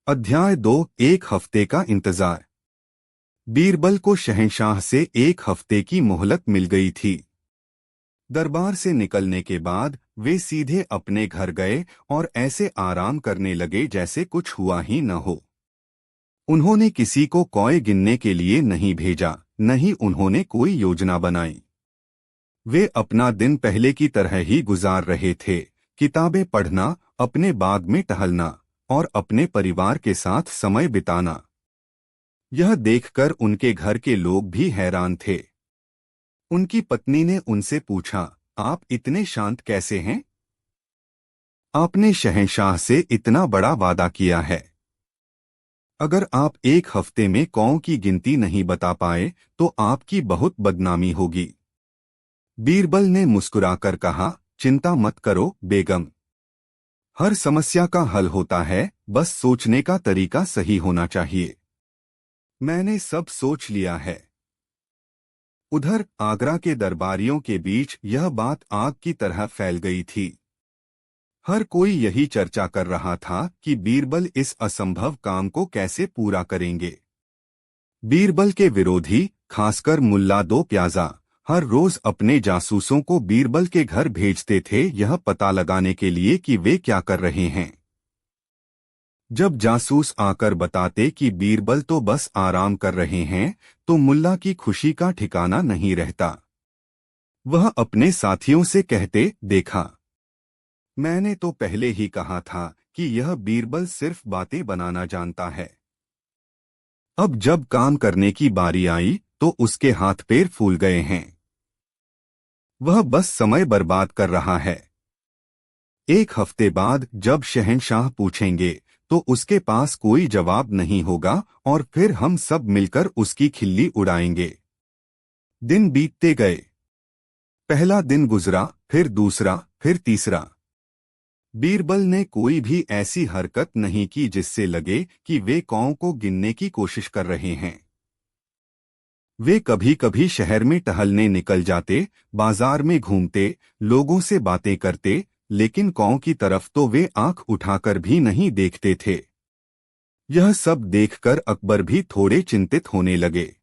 Speaker 1: अध्याय 2, 1 हफ्ते का इंतजार। बीरबल को शहंशाह से 1 हफ्ते की मोहलत मिल गई थी। दरबार से निकलने के बाद वे सीधे अपने घर गए और ऐसे आराम करने लगे जैसे कुछ हुआ ही न हो। उन्होंने किसी को कौए गिनने के लिए नहीं भेजा, न ही उन्होंने कोई योजना बनाई। वे अपना दिन पहले की तरह ही गुजार रहे थे, किताबें पढ़ना, अपने बाग में टहलना और अपने परिवार के साथ समय बिताना। यह देखकर उनके घर के लोग भी हैरान थे। उनकी पत्नी ने उनसे पूछा, आप इतने शांत कैसे हैं? आपने शहंशाह से इतना बड़ा वादा किया है। अगर आप 1 हफ्ते में कौओं की गिनती नहीं बता पाए तो आपकी बहुत बदनामी होगी। बीरबल ने मुस्कुराकर कहा, चिंता मत करो बेगम। हर समस्या का हल होता है, बस सोचने का तरीका सही होना चाहिए। मैंने सब सोच लिया है। उधर आगरा के दरबारियों के बीच यह बात आग की तरह फैल गई थी। हर कोई यही चर्चा कर रहा था कि बीरबल इस असंभव काम को कैसे पूरा करेंगे। बीरबल के विरोधी, खासकर मुल्ला दो प्याजा, हर रोज अपने जासूसों को बीरबल के घर भेजते थे यह पता लगाने के लिए कि वे क्या कर रहे हैं। जब जासूस आकर बताते कि बीरबल तो बस आराम कर रहे हैं, तो मुल्ला की खुशी का ठिकाना नहीं रहता। वह अपने साथियों से कहते, देखा, मैंने तो पहले ही कहा था कि यह बीरबल सिर्फ बातें बनाना जानता है। अब जब काम करने की बारी आई तो उसके हाथ पैर फूल गए हैं। वह बस समय बर्बाद कर रहा है। 1 हफ्ते बाद जब शहंशाह पूछेंगे तो उसके पास कोई जवाब नहीं होगा और फिर हम सब मिलकर उसकी खिल्ली उड़ाएंगे। दिन बीतते गए। पहला दिन गुजरा, फिर दूसरा, फिर तीसरा। बीरबल ने कोई भी ऐसी हरकत नहीं की जिससे लगे कि वे कौओं को गिनने की कोशिश कर रहे हैं। वे कभी कभी शहर में टहलने निकल जाते, बाजार में घूमते, लोगों से बातें करते, लेकिन कौओं की तरफ तो वे आंख उठाकर भी नहीं देखते थे। यह सब देखकर अकबर भी थोड़े चिंतित होने लगे।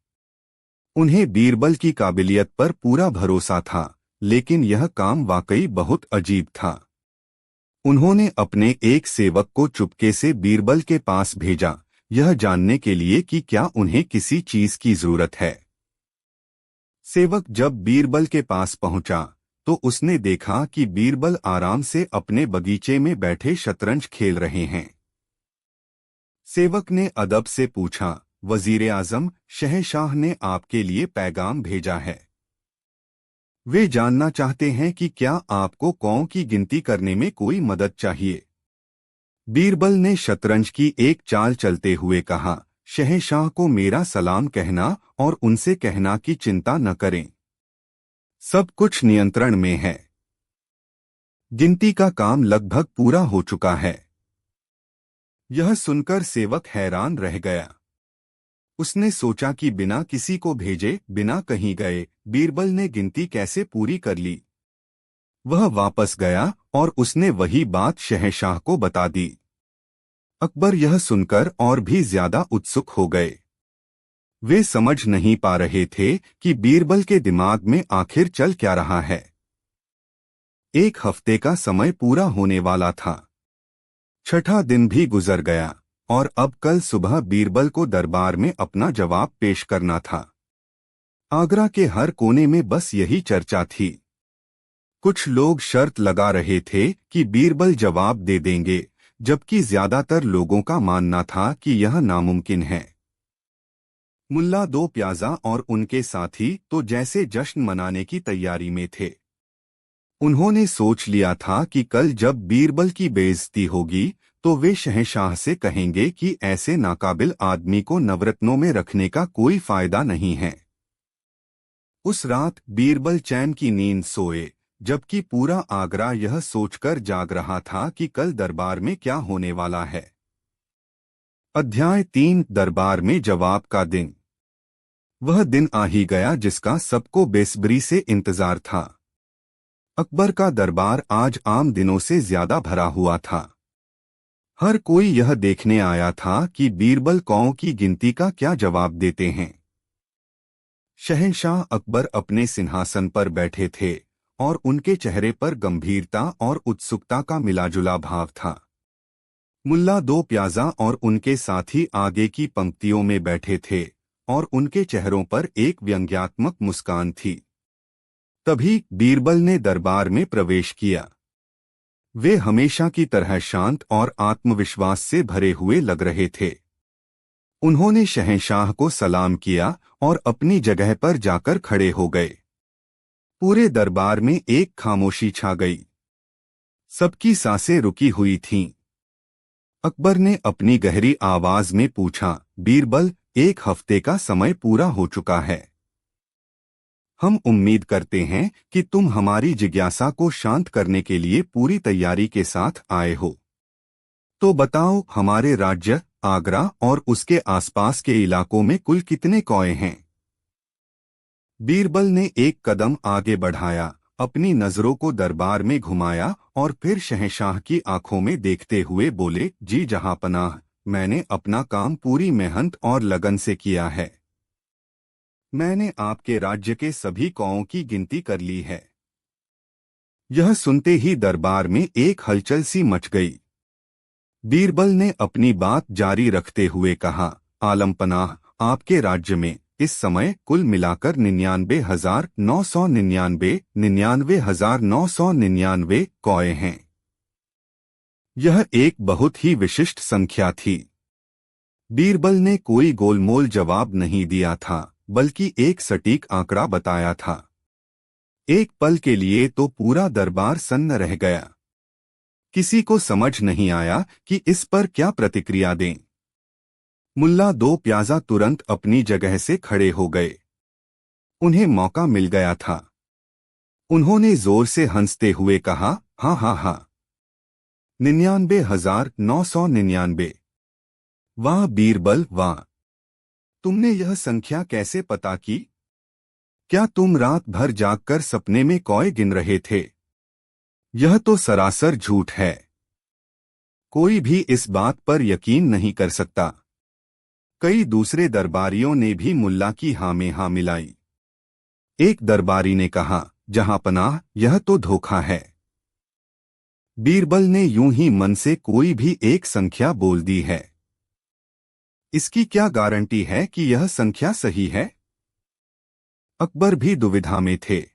Speaker 1: उन्हें बीरबल की काबिलियत पर पूरा भरोसा था, लेकिन यह काम वाकई बहुत अजीब था। उन्होंने अपने एक सेवक को चुपके से बीरबल के पास भेजा, यह जानने के लिए कि क्या उन्हें किसी चीज की जरूरत है। सेवक जब बीरबल के पास पहुंचा तो उसने देखा कि बीरबल आराम से अपने बगीचे में बैठे शतरंज खेल रहे हैं। सेवक ने अदब से पूछा, वजीर आजम, शहंशाह ने आपके लिए पैगाम भेजा है। वे जानना चाहते हैं कि क्या आपको कौओं की गिनती करने में कोई मदद चाहिए। बीरबल ने शतरंज की एक चाल चलते हुए कहा, शहंशाह को मेरा सलाम कहना और उनसे कहना कि चिंता न करें, सब कुछ नियंत्रण में है। गिनती का काम लगभग पूरा हो चुका है। यह सुनकर सेवक हैरान रह गया। उसने सोचा कि बिना किसी को भेजे, बिना कहीं गए, बीरबल ने गिनती कैसे पूरी कर ली। वह वापस गया और उसने वही बात शहंशाह को बता दी। अकबर यह सुनकर और भी ज्यादा उत्सुक हो गए। वे समझ नहीं पा रहे थे कि बीरबल के दिमाग में आखिर चल क्या रहा है। एक हफ्ते का समय पूरा होने वाला था। छठा दिन भी गुजर गया और अब कल सुबह बीरबल को दरबार में अपना जवाब पेश करना था। आगरा के हर कोने में बस यही चर्चा थी। कुछ लोग शर्त लगा रहे थे कि बीरबल जवाब दे देंगे, जबकि ज्यादातर लोगों का मानना था कि यह नामुमकिन है। मुल्ला दो प्याजा और उनके साथी तो जैसे जश्न मनाने की तैयारी में थे। उन्होंने सोच लिया था कि कल जब बीरबल की बेइज्जती होगी तो वे शहंशाह से कहेंगे कि ऐसे नाकाबिल आदमी को नवरत्नों में रखने का कोई फायदा नहीं है। उस रात बीरबल चैन की नींद सोए, जबकि पूरा आगरा यह सोचकर जाग रहा था कि कल दरबार में क्या होने वाला है। अध्याय 3 दरबार में जवाब का दिन। वह दिन आ ही गया जिसका सबको बेसब्री से इंतजार था। अकबर का दरबार आज आम दिनों से ज्यादा भरा हुआ था। हर कोई यह देखने आया था कि बीरबल कौओं की गिनती का क्या जवाब देते हैं। शहंशाह अकबर अपने सिंहासन पर बैठे थे और उनके चेहरे पर गंभीरता और उत्सुकता का मिलाजुला भाव था। मुल्ला दो प्याजा और उनके साथी आगे की पंक्तियों में बैठे थे और उनके चेहरों पर एक व्यंग्यात्मक मुस्कान थी। तभी बीरबल ने दरबार में प्रवेश किया। वे हमेशा की तरह शांत और आत्मविश्वास से भरे हुए लग रहे थे। उन्होंने शहंशाह को सलाम किया और अपनी जगह पर जाकर खड़े हो गए। पूरे दरबार में एक खामोशी छा गई। सबकी सांसें रुकी हुई थीं। अकबर ने अपनी गहरी आवाज में पूछा, बीरबल, एक हफ्ते का समय पूरा हो चुका है। हम उम्मीद करते हैं कि तुम हमारी जिज्ञासा को शांत करने के लिए पूरी तैयारी के साथ आए हो। तो बताओ, हमारे राज्य आगरा और उसके आसपास के इलाकों में कुल कितने कौए हैं? बीरबल ने एक कदम आगे बढ़ाया, अपनी नजरों को दरबार में घुमाया और फिर शहंशाह की आंखों में देखते हुए बोले, जी जहांपनाह, मैंने अपना काम पूरी मेहनत और लगन से किया है। मैंने आपके राज्य के सभी कौओं की गिनती कर ली है। यह सुनते ही दरबार में एक हलचल सी मच गई। बीरबल ने अपनी बात जारी रखते हुए कहा, आलमपनाह, आपके राज्य में इस समय कुल मिलाकर 99,999 कौए हैं। यह एक बहुत ही विशिष्ट संख्या थी। बीरबल ने कोई गोलमोल जवाब नहीं दिया था, बल्कि एक सटीक आंकड़ा बताया था। एक पल के लिए तो पूरा दरबार सन्न रह गया। किसी को समझ नहीं आया कि इस पर क्या प्रतिक्रिया दें। मुल्ला दो प्याजा तुरंत अपनी जगह से खड़े हो गए। उन्हें मौका मिल गया था। उन्होंने जोर से हंसते हुए कहा, हाँ हाँ हाँ, 99,999। वाह बीरबल वाह, तुमने यह संख्या कैसे पता की? क्या तुम रात भर जागकर सपने में कौए गिन रहे थे? यह तो सरासर झूठ है। कोई भी इस बात पर यकीन नहीं कर सकता। कई दूसरे दरबारियों ने भी मुल्ला की हाँ में हाँ मिलाई। एक दरबारी ने कहा, जहांपनाह, यह तो धोखा है। बीरबल ने यूं ही मन से कोई भी एक संख्या बोल दी है। इसकी क्या गारंटी है कि यह संख्या सही है? अकबर भी दुविधा में थे।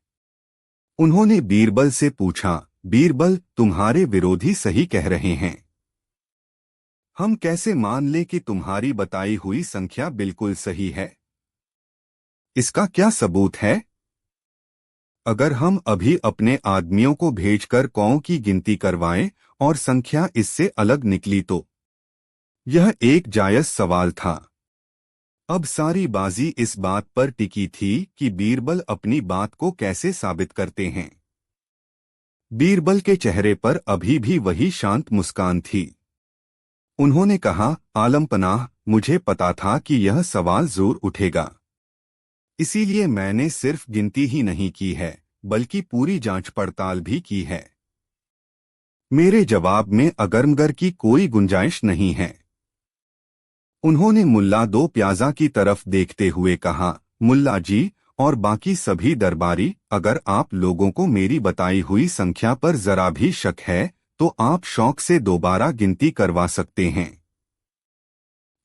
Speaker 1: उन्होंने बीरबल से पूछा, बीरबल, तुम्हारे विरोधी सही कह रहे हैं। हम कैसे मान लें कि तुम्हारी बताई हुई संख्या बिल्कुल सही है? इसका क्या सबूत है? अगर हम अभी अपने आदमियों को भेजकर कौओं की गिनती करवाएं और संख्या इससे अलग निकली तो? यह एक जायज सवाल था। अब सारी बाजी इस बात पर टिकी थी कि बीरबल अपनी बात को कैसे साबित करते हैं। बीरबल के चेहरे पर अभी भी वही शांत मुस्कान थी। उन्होंने कहा, आलमपनाह, मुझे पता था कि यह सवाल जरूर उठेगा। इसीलिए मैंने सिर्फ गिनती ही नहीं की है, बल्कि पूरी जांच पड़ताल भी की है। मेरे जवाब में अगरमगर की कोई गुंजाइश नहीं है। उन्होंने मुल्ला दो प्याजा की तरफ देखते हुए कहा, मुल्ला जी और बाकी सभी दरबारी, अगर आप लोगों को मेरी बताई हुई संख्या पर जरा भी शक है तो आप शौक से दोबारा गिनती करवा सकते हैं।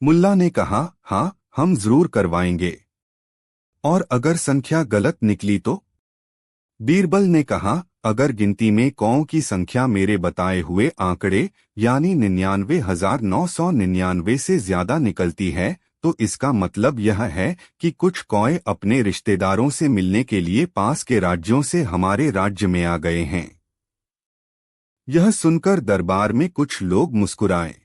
Speaker 1: मुल्ला ने कहा, हाँ, हम जरूर करवाएंगे। और अगर संख्या गलत निकली तो? बीरबल ने कहा, अगर गिनती में कौओं की संख्या मेरे बताए हुए आंकड़े यानी 99,999 से ज्यादा निकलती है तो इसका मतलब यह है कि कुछ कौए अपने रिश्तेदारों से मिलने के लिए पास के राज्यों से हमारे राज्य में आ गए हैं। यह सुनकर दरबार में कुछ लोग मुस्कुराए।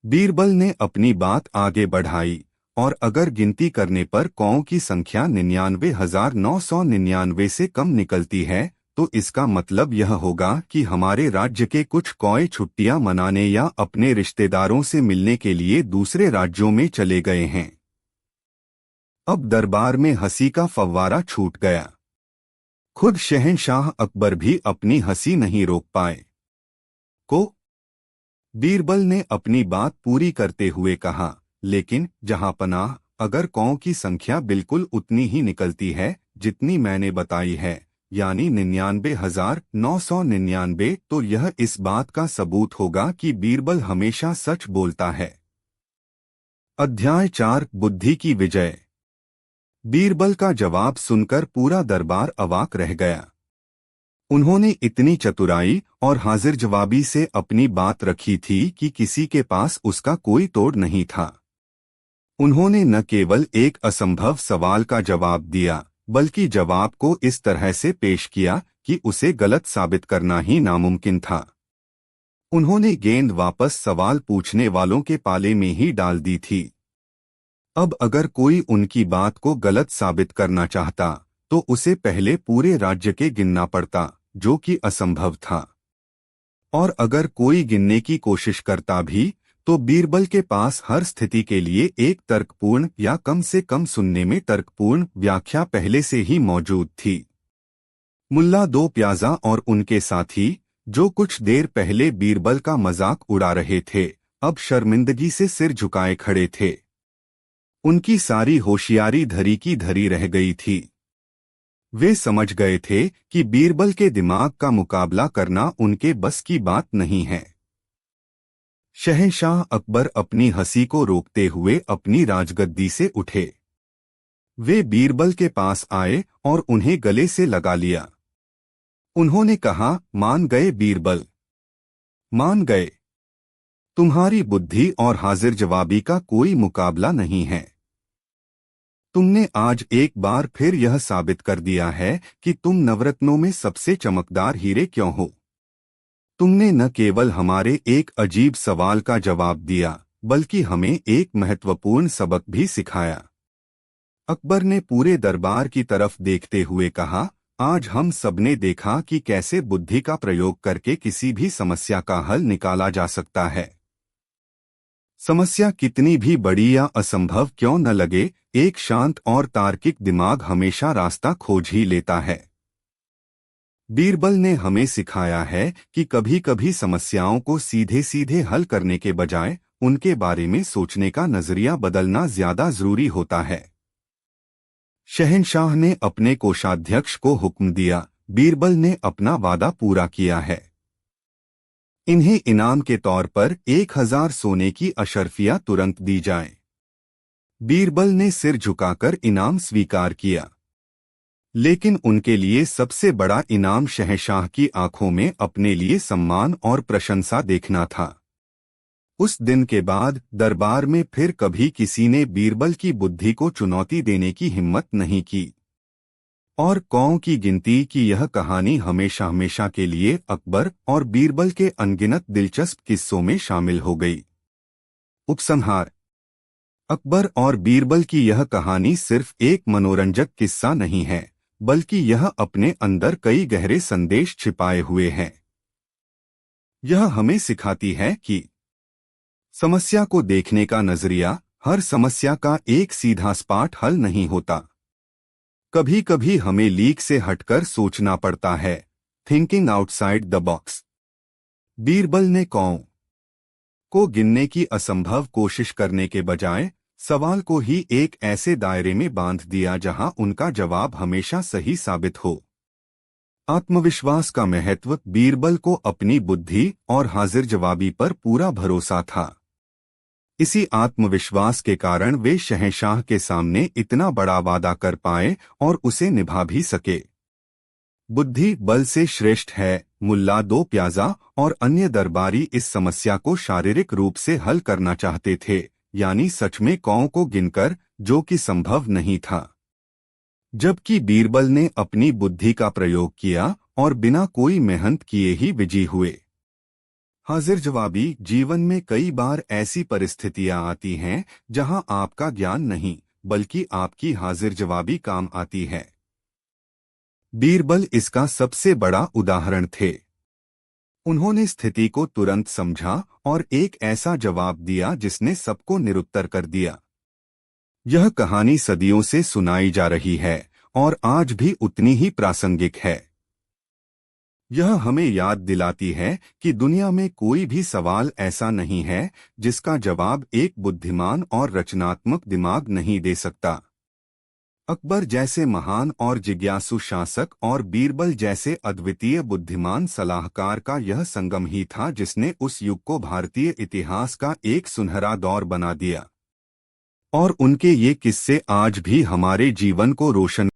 Speaker 1: बीरबल ने अपनी बात आगे बढ़ाई, और अगर गिनती करने पर कौओं की संख्या 99,999 से कम निकलती है तो इसका मतलब यह होगा कि हमारे राज्य के कुछ कौए छुट्टियां मनाने या अपने रिश्तेदारों से मिलने के लिए दूसरे राज्यों में चले गए हैं। अब दरबार में हंसी का फव्वारा छूट गया। खुद शहंशाह अकबर भी अपनी हंसी नहीं रोक पाए। को बीरबल ने अपनी बात पूरी करते हुए कहा, लेकिन जहांपनाह, अगर कौओं की संख्या बिल्कुल उतनी ही निकलती है जितनी मैंने बताई है, यानी 99,999, तो यह इस बात का सबूत होगा कि बीरबल हमेशा सच बोलता है। अध्याय 4 बुद्धि की विजय। बीरबल का जवाब सुनकर पूरा दरबार अवाक रह गया। उन्होंने इतनी चतुराई और हाजिर जवाबी से अपनी बात रखी थी कि किसी के पास उसका कोई तोड़ नहीं था। उन्होंने न केवल एक असंभव सवाल का जवाब दिया, बल्कि जवाब को इस तरह से पेश किया कि उसे गलत साबित करना ही नामुमकिन था। उन्होंने गेंद वापस सवाल पूछने वालों के पाले में ही डाल दी थी। अब अगर कोई उनकी बात को गलत साबित करना चाहता तो उसे पहले पूरे राज्य के गिनना पड़ता, जो कि असंभव था। और अगर कोई गिनने की कोशिश करता भी तो बीरबल के पास हर स्थिति के लिए एक तर्कपूर्ण या कम से कम सुनने में तर्कपूर्ण व्याख्या पहले से ही मौजूद थी। मुल्ला दो प्याजा और उनके साथी, जो कुछ देर पहले बीरबल का मजाक उड़ा रहे थे, अब शर्मिंदगी से सिर झुकाए खड़े थे। उनकी सारी होशियारी धरी की धरी रह गई थी। वे समझ गए थे कि बीरबल के दिमाग का मुकाबला करना उनके बस की बात नहीं है। शहंशाह अकबर अपनी हंसी को रोकते हुए अपनी राजगद्दी से उठे। वे बीरबल के पास आए और उन्हें गले से लगा लिया। उन्होंने कहा, मान गए बीरबल, मान गए। तुम्हारी बुद्धि और हाजिर जवाबी का कोई मुकाबला नहीं है। तुमने आज एक बार फिर यह साबित कर दिया है कि तुम नवरत्नों में सबसे चमकदार हीरे क्यों हो। तुमने न केवल हमारे एक अजीब सवाल का जवाब दिया, बल्कि हमें एक महत्वपूर्ण सबक भी सिखाया। अकबर ने पूरे दरबार की तरफ देखते हुए कहा, आज हम सबने देखा कि कैसे बुद्धि का प्रयोग करके किसी भी समस्या का हल निकाला जा सकता है। समस्या कितनी भी बड़ी या असंभव क्यों न लगे, एक शांत और तार्किक दिमाग हमेशा रास्ता खोज ही लेता है। बीरबल ने हमें सिखाया है कि कभी कभी समस्याओं को सीधे सीधे हल करने के बजाय उनके बारे में सोचने का नजरिया बदलना ज्यादा जरूरी होता है। शहंशाह ने अपने कोषाध्यक्ष को हुक्म दिया, बीरबल ने अपना वादा पूरा किया है। इन्हें इनाम के तौर पर 1,000 सोने की अशर्फियां तुरंत दी जाएं। बीरबल ने सिर झुकाकर इनाम स्वीकार किया। लेकिन उनके लिए सबसे बड़ा इनाम शहंशाह की आंखों में अपने लिए सम्मान और प्रशंसा देखना था। उस दिन के बाद दरबार में फिर कभी किसी ने बीरबल की बुद्धि को चुनौती देने की हिम्मत नहीं की। और कौओं की गिनती की यह कहानी हमेशा हमेशा के लिए अकबर और बीरबल के अनगिनत दिलचस्प किस्सों में शामिल हो गई। उपसंहार। अकबर और बीरबल की यह कहानी सिर्फ एक मनोरंजक किस्सा नहीं है, बल्कि यह अपने अंदर कई गहरे संदेश छिपाए हुए हैं। यह हमें सिखाती है कि समस्या को देखने का नजरिया हर समस्या का एक सीधा सपाट हल नहीं होता। कभी कभी हमें लीक से हटकर सोचना पड़ता है, thinking outside the box. Birbal ने कौओं को गिनने की असंभव कोशिश करने के बजाय सवाल को ही एक ऐसे दायरे में बांध दिया जहां उनका जवाब हमेशा सही साबित हो। आत्मविश्वास का महत्व। बीरबल को अपनी बुद्धि और हाजिर जवाबी पर पूरा भरोसा था। इसी आत्मविश्वास के कारण वे शहंशाह के सामने इतना बड़ा वादा कर पाए और उसे निभा भी सके। बुद्धि बल से श्रेष्ठ है। मुल्ला दो प्याजा और अन्य दरबारी इस समस्या को शारीरिक रूप से हल करना चाहते थे, यानी सच में कौओं को गिनकर, जो कि संभव नहीं था। जबकि बीरबल ने अपनी बुद्धि का प्रयोग किया और बिना कोई मेहनत किए ही विजयी हुए। हाजिर जवाबी। जीवन में कई बार ऐसी परिस्थितियां आती हैं जहां आपका ज्ञान नहीं बल्कि आपकी हाजिर जवाबी काम आती है। बीरबल इसका सबसे बड़ा उदाहरण थे। उन्होंने स्थिति को तुरंत समझा और एक ऐसा जवाब दिया जिसने सबको निरुत्तर कर दिया। यह कहानी सदियों से सुनाई जा रही है और आज भी उतनी ही प्रासंगिक है। यह हमें याद दिलाती है कि दुनिया में कोई भी सवाल ऐसा नहीं है जिसका जवाब एक बुद्धिमान और रचनात्मक दिमाग नहीं दे सकता। अकबर जैसे महान और जिज्ञासु शासक और बीरबल जैसे अद्वितीय बुद्धिमान सलाहकार का यह संगम ही था जिसने उस युग को भारतीय इतिहास का एक सुनहरा दौर बना दिया। और उनके ये किस्से आज भी हमारे जीवन को रोशन